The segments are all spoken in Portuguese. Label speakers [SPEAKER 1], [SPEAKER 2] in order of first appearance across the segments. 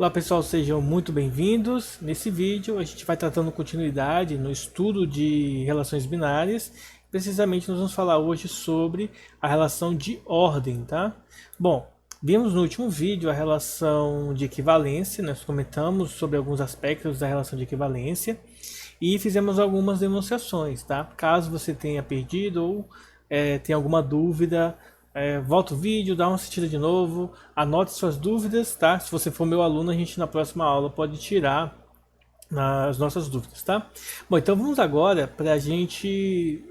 [SPEAKER 1] Olá pessoal, sejam muito bem-vindos. Nesse vídeo a gente vai tratando continuidade no estudo de relações binárias. Precisamente nós vamos falar hoje sobre a relação de ordem, tá? Bom, vimos no último vídeo a relação de equivalência, nós comentamos sobre alguns aspectos da relação de equivalência e fizemos algumas demonstrações, tá? Caso você tenha perdido ou tenha alguma dúvida, volta o vídeo, dá uma assistida de novo, anote suas dúvidas, tá? Se você for meu aluno, a gente na próxima aula pode tirar as nossas dúvidas, tá? Bom, então vamos agora para a gente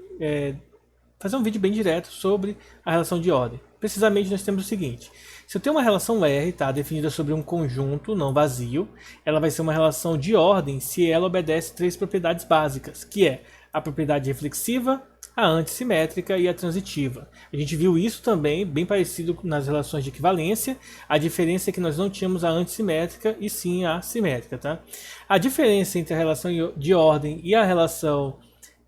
[SPEAKER 1] fazer um vídeo bem direto sobre a relação de ordem. Precisamente nós temos o seguinte: se eu tenho uma relação R, tá, definida sobre um conjunto não vazio, ela vai ser uma relação de ordem se ela obedece três propriedades básicas, que é a propriedade reflexiva, a antissimétrica e a transitiva. A gente viu isso também, bem parecido nas relações de equivalência. A diferença é que nós não tínhamos a antissimétrica e sim a simétrica, tá? A diferença entre a relação de ordem e a relação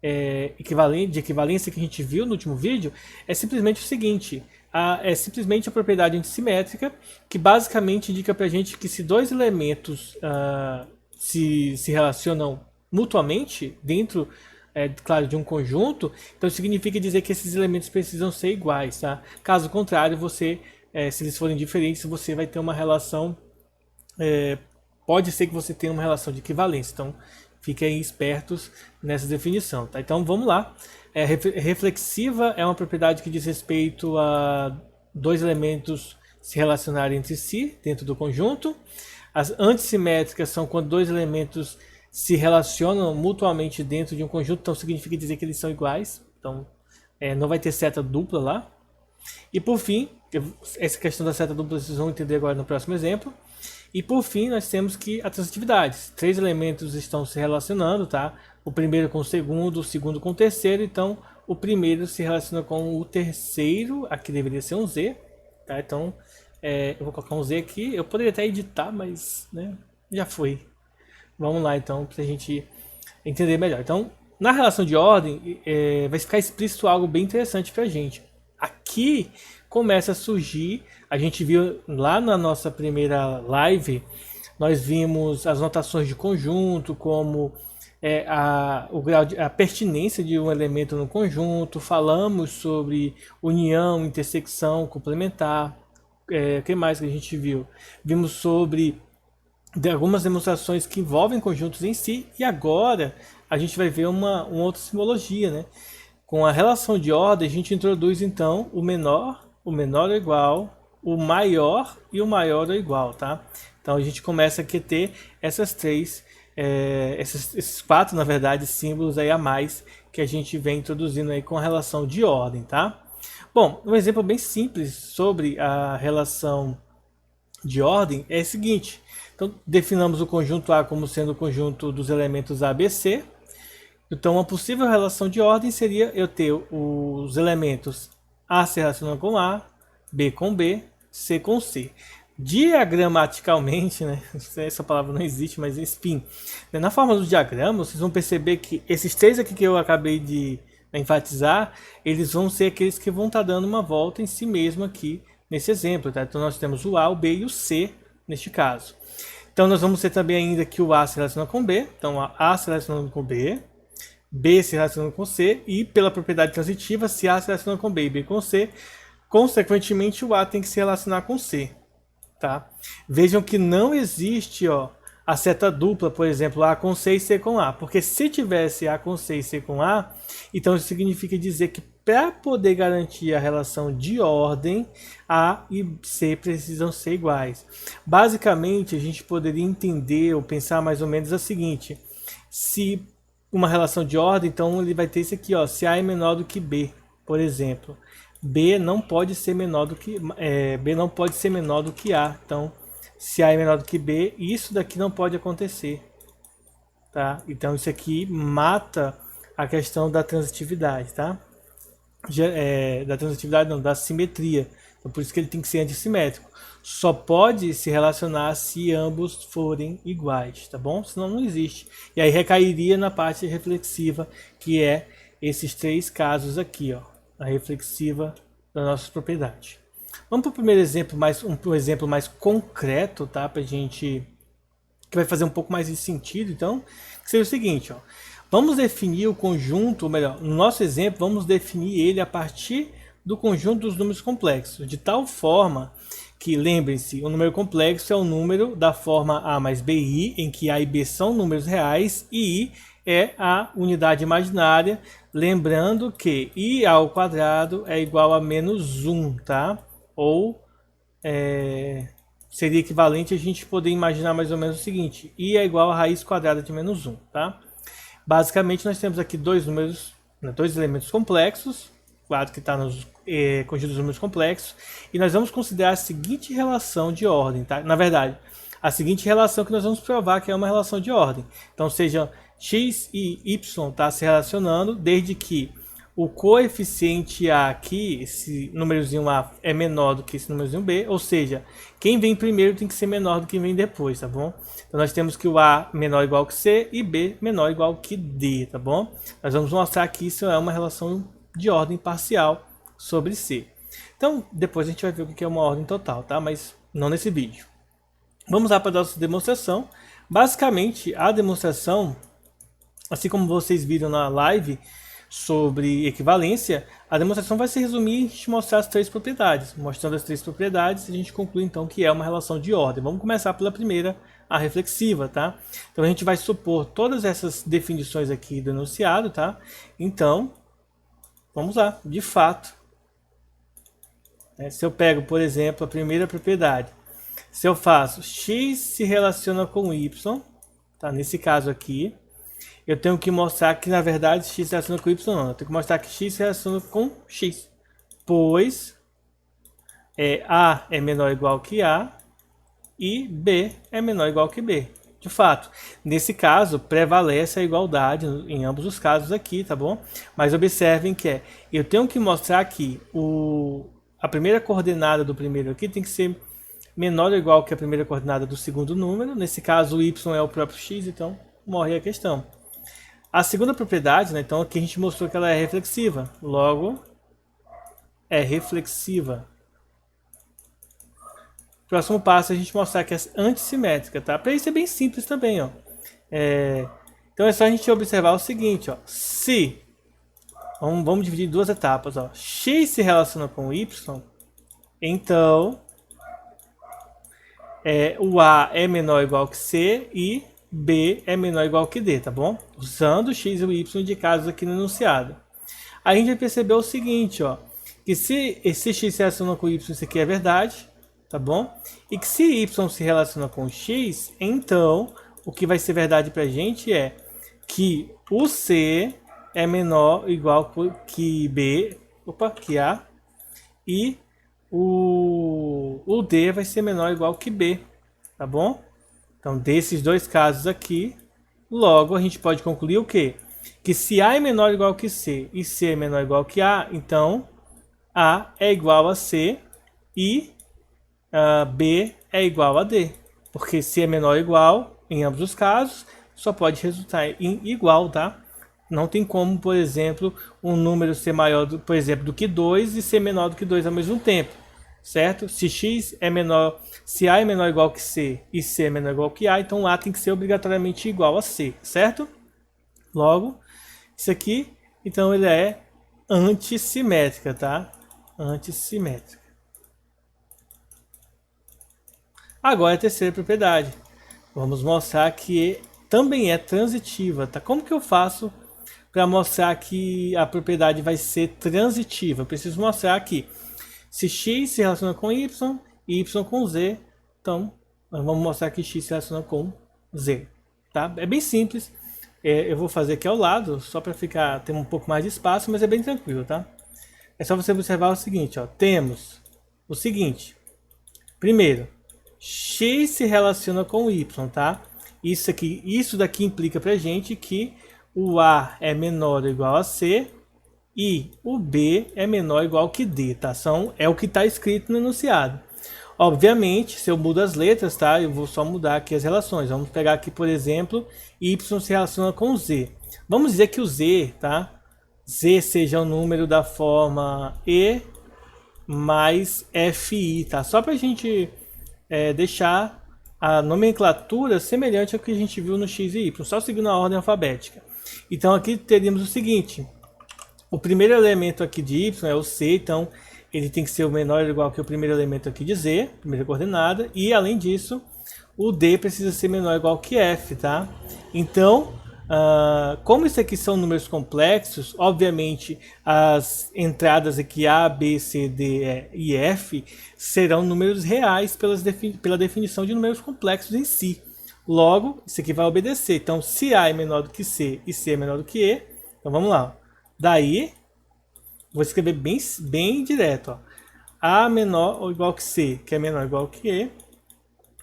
[SPEAKER 1] de equivalência que a gente viu no último vídeo é simplesmente o seguinte: é simplesmente a propriedade antissimétrica, que basicamente indica pra gente que se dois elementos se relacionam mutuamente dentro, claro, de um conjunto, então significa dizer que esses elementos precisam ser iguais, tá? Caso contrário, se eles forem diferentes, você vai ter uma relação, pode ser que você tenha uma relação de equivalência, então fiquem espertos nessa definição, tá? Então vamos lá. Reflexiva é uma propriedade que diz respeito a dois elementos se relacionarem entre si dentro do conjunto. As antissimétricas são quando dois elementos se relacionam mutuamente dentro de um conjunto, então significa dizer que eles são iguais, então não vai ter seta dupla lá. E por fim, essa questão da seta dupla vocês vão entender agora no próximo exemplo. E por fim, nós temos que a transitividade. Três elementos estão se relacionando, tá? O primeiro com o segundo com o terceiro, então o primeiro se relaciona com o terceiro, aqui deveria ser um Z, tá? Então eu vou colocar um Z aqui, eu poderia até editar, mas né, já foi. Vamos lá então, para a gente entender melhor. Então, na relação de ordem, vai ficar explícito algo bem interessante para a gente. Aqui começa a surgir, a gente viu lá na nossa primeira live, nós vimos as notações de conjunto, como o grau a pertinência de um elemento no conjunto, falamos sobre união, intersecção, complementar, o que mais que a gente viu? Vimos sobre algumas demonstrações que envolvem conjuntos em si, e agora a gente vai ver uma outra simbologia, né? Com a relação de ordem, a gente introduz então o menor é igual, o maior e o maior é igual, tá? Então a gente começa aqui a ter essas três, esses quatro, na verdade, símbolos aí a mais que a gente vem introduzindo aí com a relação de ordem, tá? Bom, um exemplo bem simples sobre a relação de ordem é o seguinte: então definamos o conjunto A como sendo o conjunto dos elementos A, B, C. Então uma possível relação de ordem seria eu ter os elementos A se relacionando com A, B com B, C com C. Diagramaticalmente, né, essa palavra não existe, mas enfim, na forma do diagrama, vocês vão perceber que esses três aqui que eu acabei de enfatizar, eles vão ser aqueles que vão estar dando uma volta em si mesmo aqui nesse exemplo, tá? Então nós temos o A, o B e o C neste caso. Então nós vamos ter também ainda que o A se relaciona com B, então A se relacionando com B, B se relacionando com C, e pela propriedade transitiva, se A se relaciona com B e B com C, consequentemente o A tem que se relacionar com C, tá? Vejam que não existe a seta dupla, por exemplo, A com C e C com A, porque se tivesse A com C e C com A, então isso significa dizer que para poder garantir a relação de ordem, A e C precisam ser iguais. Basicamente, a gente poderia entender ou pensar mais ou menos o seguinte: se uma relação de ordem, então ele vai ter isso aqui, se A é menor do que B, por exemplo, B não pode ser menor do que B não pode ser menor do que A. Então, se A é menor do que B, isso daqui não pode acontecer, tá? Então isso aqui mata a questão da transitividade, tá? Da transitividade não, da simetria. Então, por isso que ele tem que ser antissimétrico. Só pode se relacionar se ambos forem iguais, tá bom? Senão não existe. E aí recairia na parte reflexiva, que é esses três casos aqui, a reflexiva das nossas propriedades. Vamos para o primeiro exemplo, um exemplo mais concreto, tá? Para a gente que vai fazer um pouco mais de sentido, então, que seria o seguinte, ó. Vamos definir o conjunto, ou melhor, no nosso exemplo, vamos definir ele a partir do conjunto dos números complexos, de tal forma que, lembrem-se, o número complexo é o número da forma A mais BI, em que A e B são números reais e I é a unidade imaginária, lembrando que I ao quadrado é igual a menos 1, tá? Ou seria equivalente a gente poder imaginar mais ou menos o seguinte, I é igual a raiz quadrada de menos 1, tá? Basicamente nós temos aqui dois números, dois elementos complexos, claro que está nos conjuntos dos números complexos, e nós vamos considerar a seguinte relação de ordem, tá? Na verdade, a seguinte relação que nós vamos provar que é uma relação de ordem. Então, seja x e y tá se relacionando, desde que o coeficiente A aqui, esse númerozinho A, é menor do que esse númerozinho B, ou seja, quem vem primeiro tem que ser menor do que vem depois, tá bom? Então nós temos que o A menor ou igual que C e B menor ou igual que D, tá bom? Nós vamos mostrar que isso é uma relação de ordem parcial sobre C. Então, depois a gente vai ver o que é uma ordem total, tá? Mas não nesse vídeo. Vamos lá para a nossa demonstração. Basicamente, a demonstração, assim como vocês viram na live sobre equivalência, a demonstração vai se resumir em te mostrar as três propriedades. Mostrando as três propriedades, a gente conclui então que é uma relação de ordem. Vamos começar pela primeira, a reflexiva, tá? Então a gente vai supor todas essas definições aqui do enunciado, tá? Então, vamos lá, de fato. Se eu pego, por exemplo, a primeira propriedade, se eu faço x se relaciona com y, tá? Nesse caso aqui, eu tenho que mostrar que, na verdade, x se relaciona com y não. Eu tenho que mostrar que x se relaciona com x, pois A é menor ou igual que A e B é menor ou igual que B. De fato, nesse caso, prevalece a igualdade em ambos os casos aqui, tá bom? Mas observem que eu tenho que mostrar que a primeira coordenada do primeiro aqui tem que ser menor ou igual que a primeira coordenada do segundo número. Nesse caso, o y é o próprio x, então morre a questão. A segunda propriedade, né, então aqui a gente mostrou que ela é reflexiva, logo é reflexiva. Próximo passo é a gente mostrar que é antissimétrica, tá? Para isso é bem simples também, ó. Então é só a gente observar o seguinte, ó. Se, vamos dividir em duas etapas, ó. X se relaciona com y, então o A é menor ou igual que C e B é menor ou igual que D, tá bom? Usando x e o y indicados aqui no enunciado. Aí a gente vai perceber o seguinte, ó, que se esse x se relaciona com y, isso aqui é verdade, tá bom? E que se y se relaciona com x, então o que vai ser verdade pra gente é que o C é menor ou igual que B, que A, e o D vai ser menor ou igual que B, tá bom? Então, desses dois casos aqui, logo a gente pode concluir o quê? Que se A é menor ou igual que C e C é menor ou igual que A, então A é igual a C e B é igual a D. Porque C é menor ou igual, em ambos os casos, só pode resultar em igual, tá? Não tem como, por exemplo, um número ser maior, por exemplo, do que 2 e ser menor do que 2 ao mesmo tempo. Certo? Se x é menor, se A é menor ou igual que C e C é menor ou igual que A, então A tem que ser obrigatoriamente igual a C, certo? Logo, isso aqui, então ele é antissimétrica, tá? Antissimétrica. Agora a terceira propriedade. Vamos mostrar que também é transitiva, tá? Como que eu faço para mostrar que a propriedade vai ser transitiva? Eu preciso mostrar que se x se relaciona com y e y com z, então nós vamos mostrar que x se relaciona com z. Tá? É bem simples. Eu vou fazer aqui ao lado, só para ter um pouco mais de espaço, mas é bem tranquilo, tá? É só você observar o seguinte, ó. Temos o seguinte. Primeiro, x se relaciona com y, tá? Isso daqui implica pra gente que o A é menor ou igual a C e o B é menor ou igual que D, tá? É o que está escrito no enunciado. Obviamente, se eu mudo as letras, tá? Eu vou só mudar aqui as relações. Vamos pegar aqui, por exemplo, y se relaciona com z. Vamos dizer que o z, tá? Z seja o número da forma E mais FI, tá? Só para a gente deixar a nomenclatura semelhante ao que a gente viu no X e Y, só seguindo a ordem alfabética. Então aqui teríamos o seguinte, o primeiro elemento aqui de Y é o C, então ele tem que ser o menor ou igual que o primeiro elemento aqui de Z, primeira coordenada, e além disso, o D precisa ser menor ou igual que F, tá? Então, como isso aqui são números complexos, obviamente as entradas aqui A, B, C, D, E e F serão números reais pela definição de números complexos em si. Logo, isso aqui vai obedecer. Então, se A é menor do que C e C é menor do que E, então vamos lá. Daí, vou escrever bem direto. Ó. A menor ou igual que C, que é menor ou igual que E,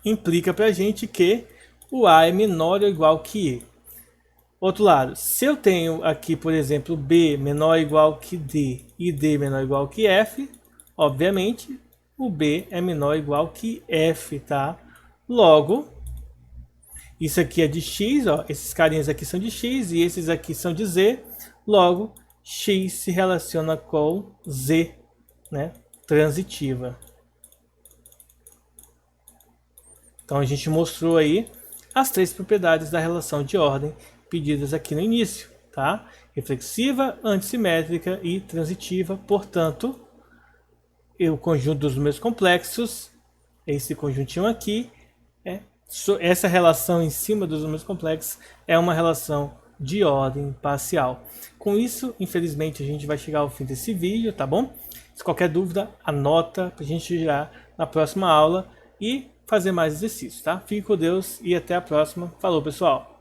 [SPEAKER 1] implica para a gente que o A é menor ou igual que E. Outro lado, se eu tenho aqui, por exemplo, B menor ou igual que D e D menor ou igual que F, obviamente, o B é menor ou igual que F, tá? Logo, isso aqui é de X, ó, esses carinhas aqui são de X e esses aqui são de Z, logo, X se relaciona com Z, né? Transitiva. Então a gente mostrou aí as três propriedades da relação de ordem pedidas aqui no início, tá? Reflexiva, antissimétrica e transitiva. Portanto, o conjunto dos números complexos, esse conjuntinho aqui, essa relação em cima dos números complexos é uma relação de ordem parcial. Com isso, infelizmente, a gente vai chegar ao fim desse vídeo, tá bom? Se qualquer dúvida, anota para a gente já na próxima aula e fazer mais exercícios, tá? Fique com Deus e até a próxima. Falou, pessoal!